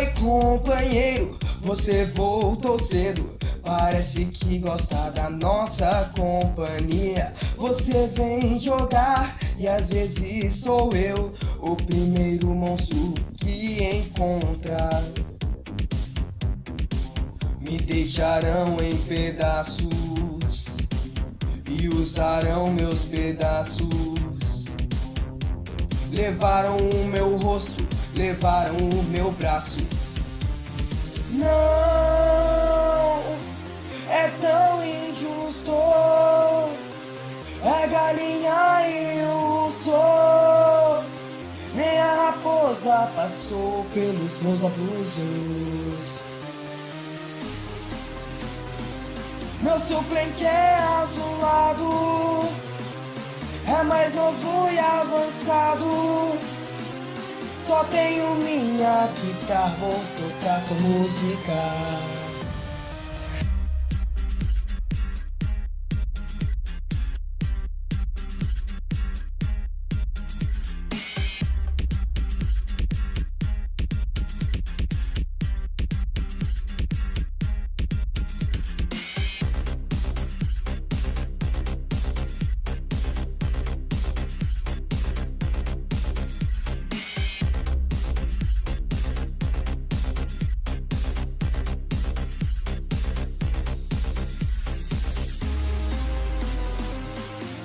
Oi, companheiro, você voltou cedo. Parece que gosta da nossa companhia. Você vem jogar e às vezes sou eu o primeiro monstro que encontra. Me deixarão em pedaços e usarão meus pedaços. Levaram o meu rosto, levaram o meu braço. Não, é tão injusto. É galinha e eu sou. Nem a raposa passou pelos meus abusos. Meu suplente é azulado, é mais novo e avançado. Só tenho minha guitarra, vou tocar sua música.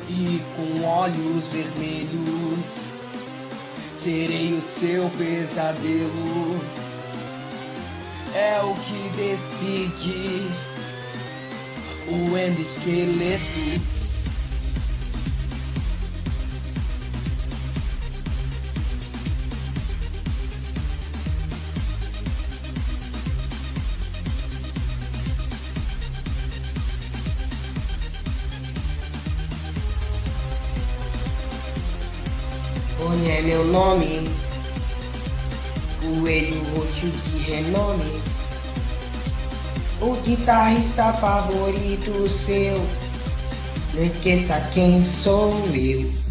E com olhos vermelhos serei o seu pesadelo. É o que decide o endoesqueleto. Oni é meu nome, coelho roxo de renome, o guitarrista favorito seu, não esqueça quem sou eu.